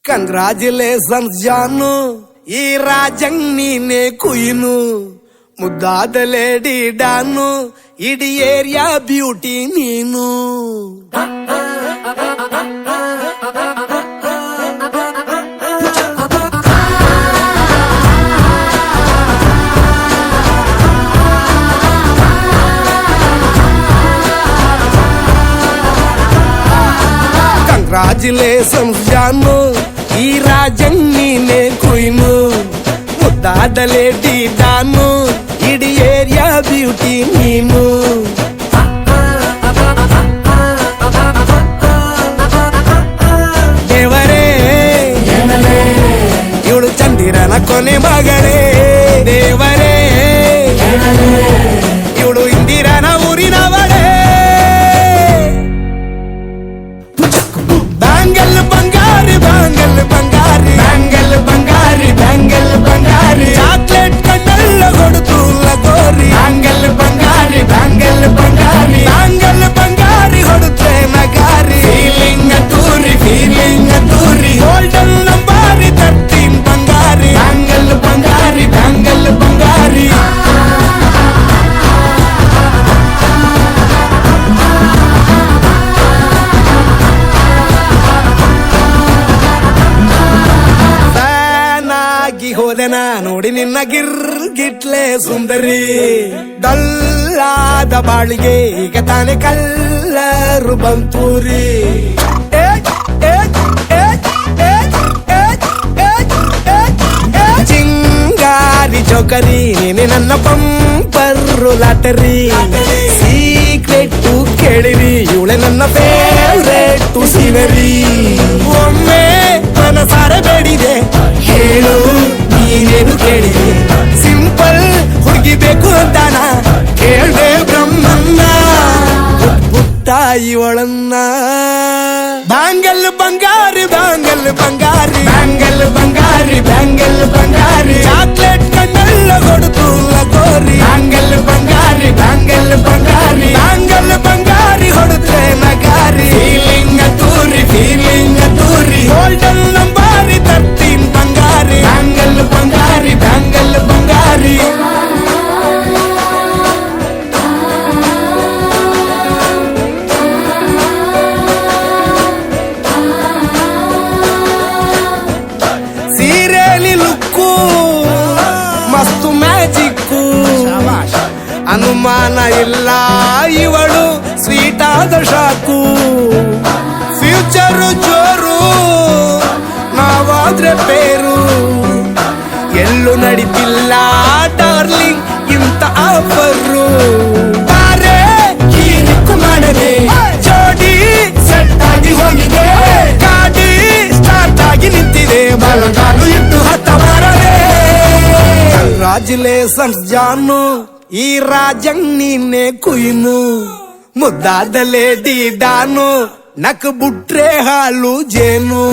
Congratulations ಜಾನು, ಈ ರಾಜಂಗ್ ನೀನೆ ಕುಯ್ನು, ಮುದ್ದಾದ ಲೇಡಿ ಡಾನು, ಇಡೀ ಏರಿಯಾ ಬ್ಯೂಟಿ ನೀನು. ಕಂಗ್ರಾಚುಲೇಷನ್ಸ್ ಜಾನು, ಈ ರಾಜಂಗ್ ನೀನೆ ಕುಯ್ನು, ಮುದ್ದಾದ ಲೇಡಿ ಡಾನು, ಇಡೀ ಏರಿಯಾ ಬ್ಯೂಟಿ ನೀನು. ದೇವರೇ ಇವಳು ಚಂದಿರನ ಕೊನೆ ಮಗಳೇ, ದೇವರೇ ಇವಳು ಇಂದಿರನ ಊರಿನವಳೇ. ಬ್ಯಾಂಗಲ್ ಬಂಗಾರಿ ಬ್ಯಾಂಗಲ್ ಬಂಗಾರಿ ಬ್ಯಾಂಗಲ್ ಬಂಗಾರಿ ಬ್ಯಾಂಗಲ್ ಬಂಗಾರಿ, ಚಾಕ್ಲೇಟ್ ಕಣ್ಣೆಲ್ಲ ಕೊಡುತ್ತು ಲಗೋರಿ. ಬ್ಯಾಂಗಲ್ ಬಂಗಾರಿ ಬ್ಯಾಂಗಲ್ ಬಂಗಾರಿ ಬ್ಯಾಂಗಲ್ ಬಂಗಾರಿ ಹೊಡುತ್ತೆ ನಗಾರಿ. ಫೀಲಿಂಗ್ ತೂರಿ ಗೋಲ್ಡನ್ ನಂಬಾರಿ 13 ಬಂಗಾರಿ. ಬ್ಯಾಂಗಲ್ ಬಂಗಾರಿ ಬ್ಯಾಂಗಲ್ ಬಂಗಾರಿ. ಹೋದೆನಾ ನೋಡಿ ನಿನ್ನ ಗಿರ್ಗಿಟ್ಲೆ ಸುಂದರಿ, ಡಲ್ಲಾದ ಬಾಳಿಗೆ ಈಗ ತಾನೆ ಕಲ್ಲರು ಬಂತೂರಿ. ಚಿಂಗಾರಿ ಚೌಕರಿ ನೀನೆ ನನ್ನ ಪಂಪರ್ರು ಲಾಟರಿ. ಸೀಕ್ರೆಟ್ ಕೇಳಿರಿ ಇವಳೆ ನನ್ನ ಫೇವ್ರೇಟ್ ಸೀನರಿ. ಒಮ್ಮೆ ಮನಸಾರೆ ಬೇಡಿದೆ ಹೇಳು ನೀನೇನು ಕೇಳಿದೆ, ಸಿಂಪಲ್ ಹುಡುಗಿಬೇಕು ಅಂತಾನ ಕೇಳ್ದೆ ಬ್ರಹ್ಮನ್ನ ಪುಟ್ಟ ಇವಳನ್ನ. ಬ್ಯಾಂಗಲ್ ಬಂಗಾರಿ ಬ್ಯಾಂಗಲ್ ಬಂಗಾರಿ ಬ್ಯಾಂಗಲ್ ಬಂಗಾರಿ ಬ್ಯಾಂಗಲ್ ಬಂಗಾರಿ, ಚಾಕ್ಲೇಟ್ ಕಣ್ಣೆಲ್ಲ ಕೊಡುತ್ತು ಲಗೋರಿ. ಬ್ಯಾಂಗಲ್ ಬಂಗಾರಿ ಬ್ಯಾಂಗಲ್ ಬಂಗಾರಿ ಬ್ಯಾಂಗಲ್ ಬಂಗಾರಿ ಹೊಡುತ್ತೆ ನಗಾರಿ. ಫೀಲಿಂಗ್ ತೂರಿ ಗೋಲ್ಡನ್ ನಂಬಾರಿ 13 ಬಂಗಾರಿ. ಬ್ಯಾಂಗಲ್ ಬಂಗಾರಿ ಬ್ಯಾಂಗಲ್ ಬಂಗಾರಿ. ಸೀರೆಲಿ ಲುಕ್ಕು ಮಸ್ತು ಮ್ಯಾಜಿಕ್ಕು, ಅನುಮಾನ ಇಲ್ಲ ಇವಳು ಸ್ವೀಟ್ ಆದ ಶಾಕು. ಫ್ಯೂಚರು ಜೋರು ನಾವಾದ್ರೆ ಬೇರು, ಎಲ್ಲೂ ನಡೀತಿಲ್ಲ ಡಾರ್ಲಿಂಗ್ ಇಂತ ಆಫರು. ಬಾರೆ ಹೀರಿಕು ಮಾಡದೆ ಜೋಡಿ ಸೆಟ್ ಆಗಿ ಹೋಗಿದೆ, ಗಾಡಿ ಸ್ಟಾರ್ಟ್ ಆಗಿ ನಿಂತಿದೆ, ಬಲಗಾಲು ಇಟ್ಟು ಹತ್ತ ಬಾರದೆ. ಕಂಗ್ರಾಚುಲೇಷನ್ಸ್ ಜಾನು, ಈ ರಾಜಂಗ್ ನೀನೆ ಕುಯ್ನು, ಮುದ್ದಾದ ಲೇಡಿ ಡಾನು, ನಕ್ ಬುಟ್ರೆ ಹಾಲು ಜೇನು.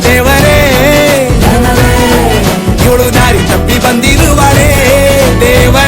ದೇವರೇ ಇವಳು ದಾರಿ ತಪ್ಪಿ ಬಂದಿರುವಳೇ, ದೇವರೇ